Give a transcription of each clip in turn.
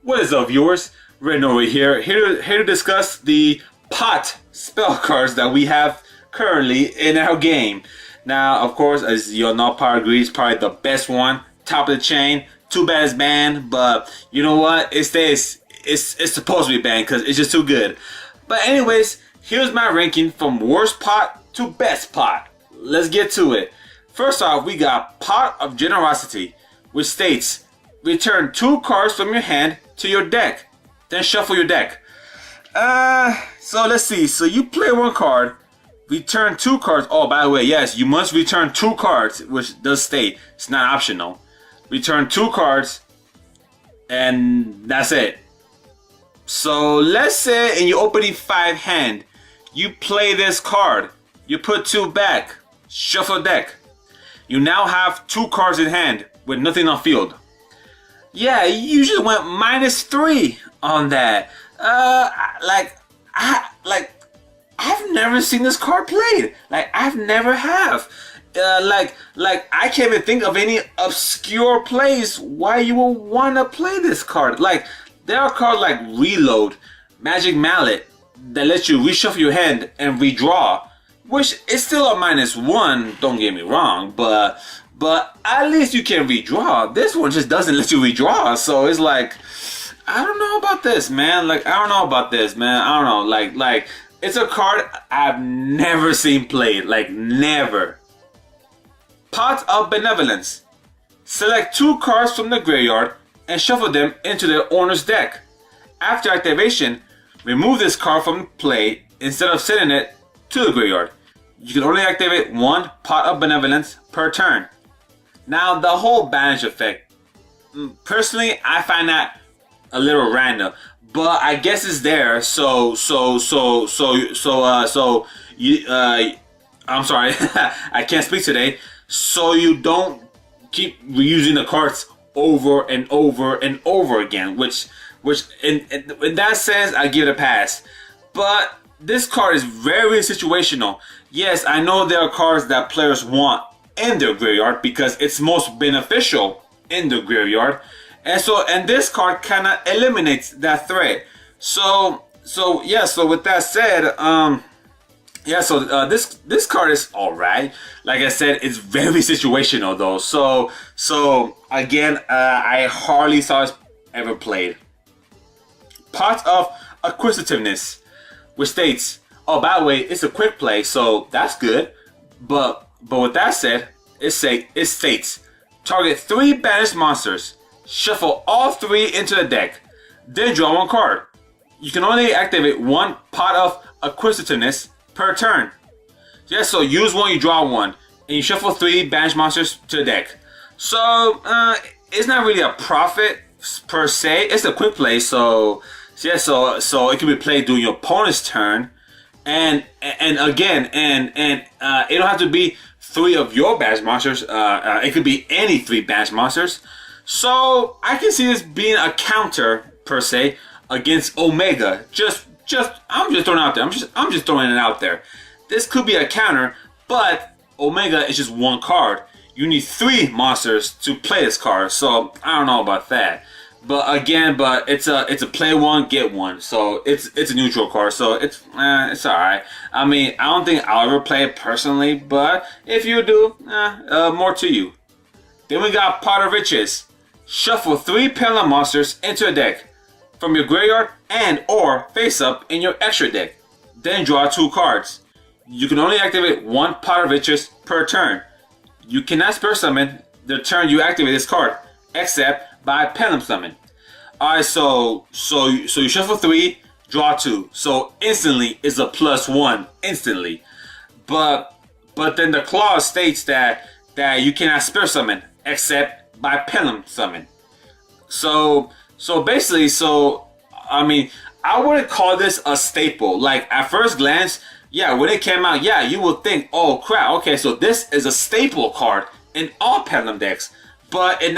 What is up, viewers? RedNovaYugioh here to discuss the pot spell cards that we have currently in our game. Now, of course, as you all know, Power Greed is probably the best one, top of the chain. Too bad it's banned, but you know what? It stays. It's supposed to be banned because it's just too good. But anyways, here's my ranking from worst pot to best pot. Let's get to it. First off, we got Pot of Generosity, which states, return 2 cards from your hand to your deck, then shuffle your deck. So let's see. So you play 1 card, return 2 cards. Oh, by the way, yes, you must return 2 cards, which does state it's not optional. Return 2 cards, and that's it. So let's say in your opening 5 hand, you play this card. You put 2 back, shuffle deck. You now have 2 cards in hand with nothing on field. Yeah, you usually went -3 on that. I've never seen this card played. I've never have. I can't even think of any obscure plays why you would want to play this card. There are cards like Reload, Magic Mallet that lets you reshuffle your hand and redraw, which is still a -1. Don't get me wrong, but at least you can redraw. This one just doesn't let you redraw, so it's like, I don't know about this, man. I don't know about this, man. I don't know. It's a card I've never seen played. Never. Pot of Benevolence. Select 2 cards from the graveyard and shuffle them into their owner's deck. After activation, remove this card from play instead of sending it to the graveyard. You can only activate 1 Pot of Benevolence per turn. Now, the whole banish effect, personally, I find that a little random, but I guess it's there. I'm sorry, I can't speak today. So you don't keep reusing the cards over and over and over again, which in that sense, I give it a pass. But this card is very situational. Yes, I know there are cards that players want in their graveyard because it's most beneficial in the graveyard, and this card kind of eliminates that threat. So with that said, this card is alright. Like I said, it's very situational though. So again, I hardly saw it ever played. Pot of Acquisitiveness, which states, oh, by the way, it's a quick play, so that's good. But with that said, it states, target 3 banished monsters, shuffle all 3 into the deck, then draw 1 card. You can only activate 1 Pot of Acquisitiveness per turn. Yeah, so use 1, you draw 1, and you shuffle 3 banished monsters to the deck. So it's not really a profit per se. It's a quick play, so it can be played during your opponent's turn. And again, it don't have to be 3 of your banished monsters. It could be any 3 banished monsters. So I can see this being a counter per se against Omega. I'm just throwing it out there. I'm just throwing it out there. This could be a counter, but Omega is just 1 card. You need 3 monsters to play this card. So I don't know about that. But again, it's a play 1, get 1. So it's a neutral card. So it's alright. I mean, I don't think I'll ever play it personally, but if you do, more to you. Then we got Pot of Riches. Shuffle 3 Pendulum monsters into a deck from your graveyard and or face up in your extra deck. Then draw 2 cards. You can only activate 1 Pot of Riches per turn. You cannot spell summon the turn you activate this card, except by Pendulum Summon. Alright, so you shuffle 3, draw 2. So instantly it's a +1 instantly. But then the clause states that you cannot spell summon except by Pendulum Summon. So basically, I mean, I wouldn't call this a staple. At first glance, yeah, when it came out, yeah, you would think, oh crap, okay, so this is a staple card in all Pendulum decks. But in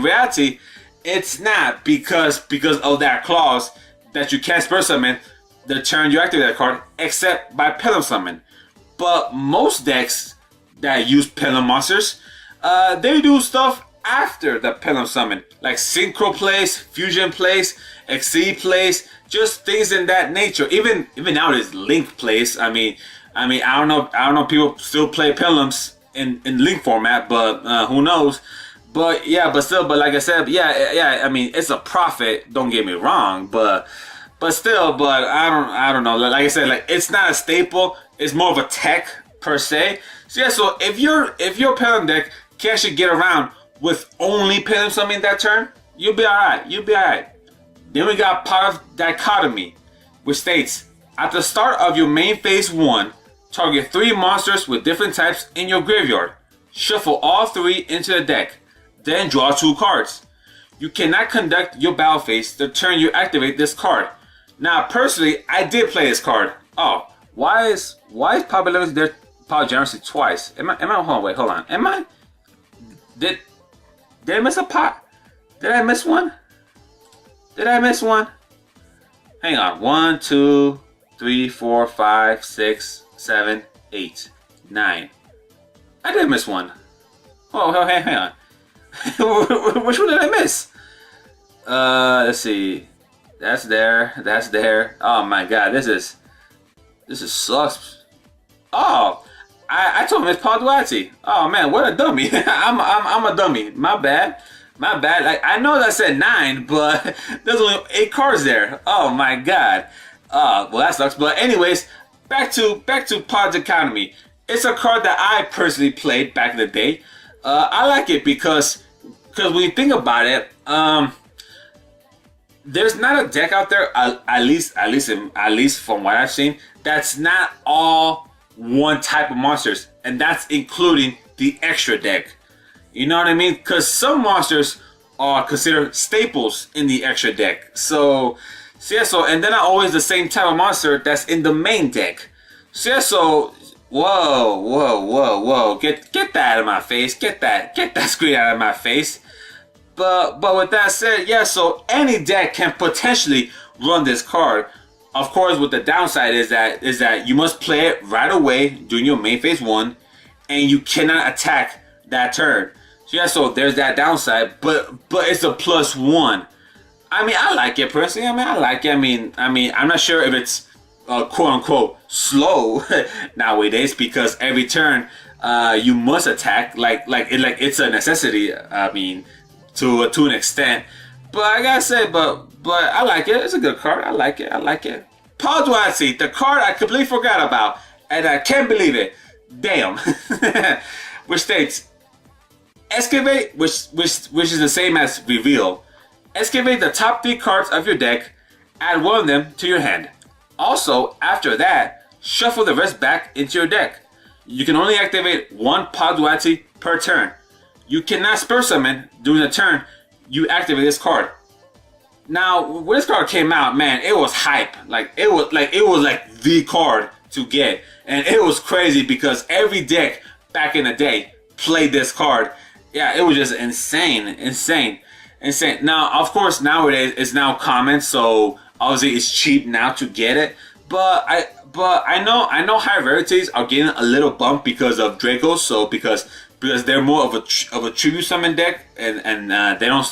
reality, it's not because of that clause that you can't spell summon the turn you activate that card except by Pendulum Summon. But most decks that use Pendulum monsters, they do stuff after the Pendulum Summon, like Synchro plays, Fusion plays, Exceed plays, just things in that nature. Even nowadays, Link plays. I mean, I don't know. People still play Pendulums in Link format, but who knows? But yeah, but like I said, yeah. I mean, it's a profit. Don't get me wrong, but still, I don't know. Like I said, like it's not a staple. It's more of a tech per se. So yeah, so if your Pendulum deck can actually get around with only Pendulum Summoning that turn, you'll be alright. You'll be alright. Then we got Pot of Dichotomy, which states, at the start of your main phase 1, target 3 monsters with different types in your graveyard. Shuffle all 3 into the deck. Then draw 2 cards. You cannot conduct your battle phase the turn you activate this card. Now, personally, I did play this card. Oh, why is Power Limits there? Power Generosity twice. Hold on. Am I? Did I miss a pot? Did I miss one? Hang on. 1, 2, 3, 4, 5, 6, 7, 8, 9. I did miss one. Oh, hang on. Which one did I miss? Let's see. That's there. Oh my god, this is sucks. Oh, I told him it's Paul Duarte. Oh man, what a dummy. I'm a dummy. My bad. Like I know that said 9, but there's only 8 cards there. Oh my god. Well that sucks. But anyways, back to Pods Economy. It's a card that I personally played back in the day. I like it because when you think about it, there's not a deck out there, at least from what I've seen, that's not all one type of monsters, and that's including the extra deck. You know what I mean? Because some monsters are considered staples in the extra deck. So and they're not always the same type of monster that's in the main deck. So whoa, get that out of my face. Get that screen out of my face. But with that said, yeah, so any deck can potentially run this card. Of course, with the downside is that you must play it right away during your main phase 1, and you cannot attack that turn. So yeah, so there's that downside, but it's a +1. I mean, I like it personally. I like it. I mean, I'm not sure if it's quote unquote slow nowadays, because every turn you must attack. Like it's a necessity. I mean, to an extent. But I gotta say, but I like it. It's a good card. I like it. Paul Duarte, the card I completely forgot about, and I can't believe it. Damn. Which states, excavate, which is the same as reveal. Excavate the top 3 cards of your deck, add 1 of them to your hand. Also, after that, shuffle the rest back into your deck. You can only activate 1 Paul Duarte per turn. You cannot spur summon during the turn you activate this card. Now, when this card came out, man, it was hype. It was like the card to get, and it was crazy because every deck back in the day played this card. Yeah, it was just insane. Now, of course, nowadays it's now common, so obviously it's cheap now to get it. But I know high rarities are getting a little bump because of Dracos. So because they're more of a tribute summon deck, and they don't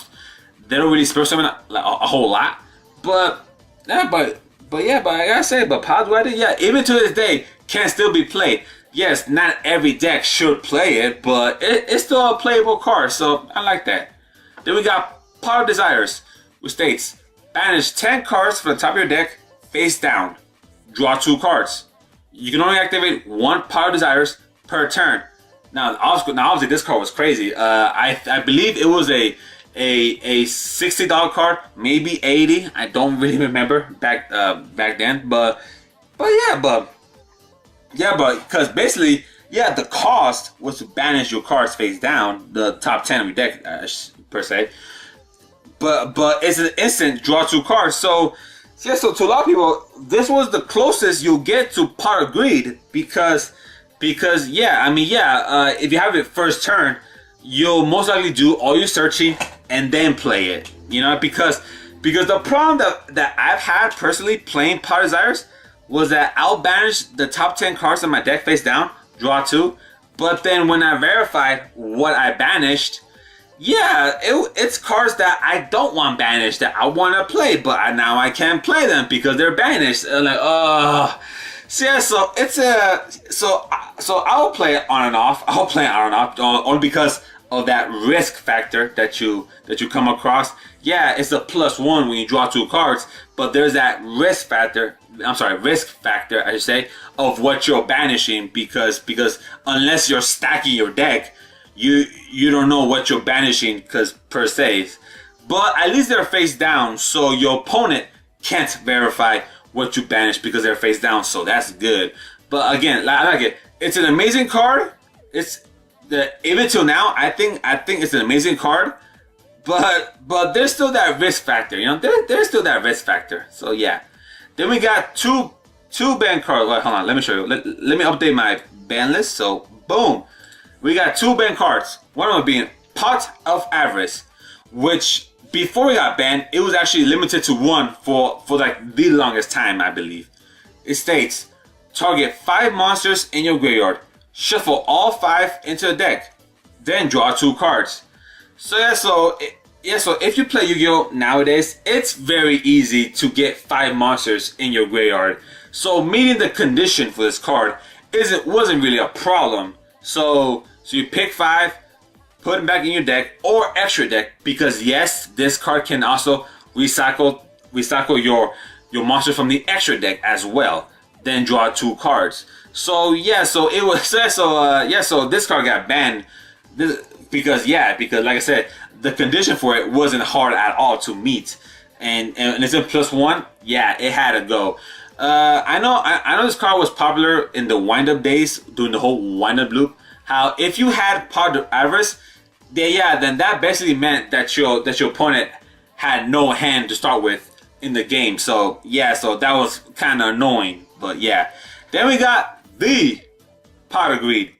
really spur summon a whole lot. But I gotta say, but Pod Wedding, yeah, even to this day can still be played. Yes, not every deck should play it, but it's still a playable card, so I like that. Then we got Power Desires, which states, banish 10 cards from the top of your deck face down. Draw 2 cards. You can only activate 1 Power Desires per turn. Now obviously this card was crazy. I believe it was a $60 card, maybe $80. I don't really remember back then, but because basically, yeah, the cost was to banish your cards face down, the top 10 of your deck per se. But it's an instant draw 2 cards. So yeah, so to a lot of people, this was the closest you'll get to Pot of Greed because yeah, if you have it first turn, you'll most likely do all your searching and then play it. You know, because the problem that I've had personally playing Power Desires was that I'll banish the top 10 cards in my deck face down, draw 2, but then when I verified what I banished, yeah, it's cards that I don't want banished that I want to play, but now I can't play them because they're banished. And like, so yeah, so it's a so I'll play it on and off. I'll play it on and off only because of that risk factor that you come across. Yeah, it's a +1 when you draw 2 cards, but there's that risk factor. I'm sorry, risk factor I should say of what you're banishing because unless you're stacking your deck, you don't know what you're banishing because per se. But at least they're face down, so your opponent can't verify what you banished because they're face down, so that's good. But again, I like it. It's an amazing card. Even till now, I think it's an amazing card. But there's still that risk factor, you know. There's still that risk factor. So yeah. Then we got two ban cards. Wait, hold on, let me show you. Let me update my ban list. So boom, we got 2 ban cards. One of them being Pot of Avarice, which before it got banned, it was actually limited to 1 for like the longest time, I believe. It states, target 5 monsters in your graveyard, shuffle all 5 into the deck, then draw 2 cards. So yeah, so if you play Yu-Gi-Oh nowadays, it's very easy to get 5 monsters in your graveyard. So meeting the condition for this card wasn't really a problem. So you pick 5, put them back in your deck or extra deck, because yes, this card can also recycle your monster from the extra deck as well. Then draw 2 cards. So yeah, so this card got banned because like I said, the condition for it wasn't hard at all to meet, and it's a +1. Yeah, it had to go. I know this card was popular in the wind-up days, during the whole wind-up loop. How if you had Pot of Avarice, then that basically meant that your opponent had no hand to start with in the game. So yeah, so that was kind of annoying. But yeah, then we got the Pot of Greed,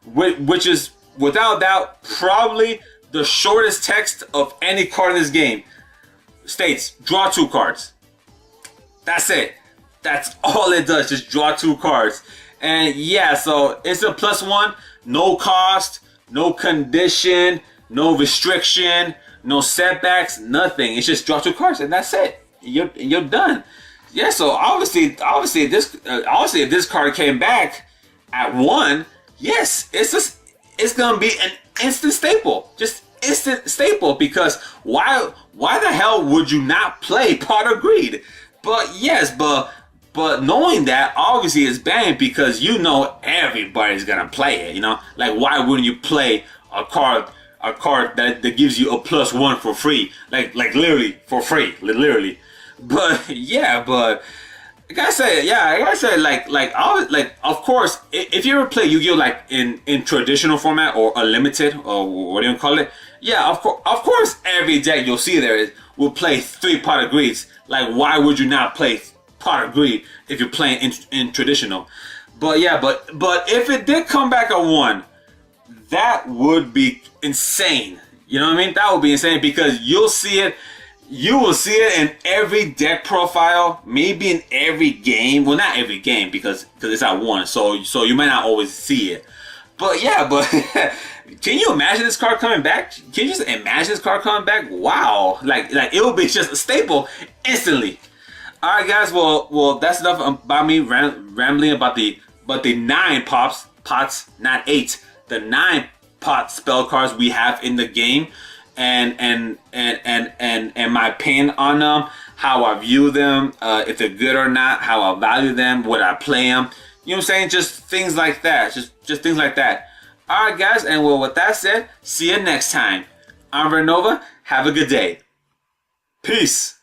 which is without doubt probably the shortest text of any card in this game. States, draw 2 cards. That's it. That's all it does. Just draw 2 cards. And yeah, so it's a +1, no cost, no condition, no restriction, no setbacks, nothing. It's just draw 2 cards and that's it. You're done. Yeah, so obviously if this card came back at 1, yes, it's gonna be an instant staple. Just instant staple, because why the hell would you not play Pot of Greed? But yes, but knowing that, obviously it's banned because you know everybody's gonna play it, you know? Like, why wouldn't you play a card that gives you a +1 for free? Like literally for free, literally. But yeah, but I gotta say, like of course, if you ever play Yu-Gi-Oh like in traditional format or a limited or what do you call it? Yeah, of course, every deck you'll see there will play 3 Pot of Greeds. Like, why would you not play Pot of Greed if you're playing in traditional? But yeah, but if it did come back at 1, that would be insane. You know what I mean? That would be insane, because you will see it in every deck profile, maybe in every game. Well, not every game, because it's at 1, so you might not always see it. But yeah, but can you imagine this card coming back? Can you just imagine this card coming back? Wow, like it will be just a staple instantly. All right, guys. Well, that's enough about me rambling about the 9 pots, not 8. The 9 pot spell cards we have in the game, and my opinion on them, how I view them, if they're good or not, how I value them, would I play them? You know what I'm saying? Just things like that. Just things like that. All right, guys. And well, with that said, see you next time. I'm RedNova. Have a good day. Peace.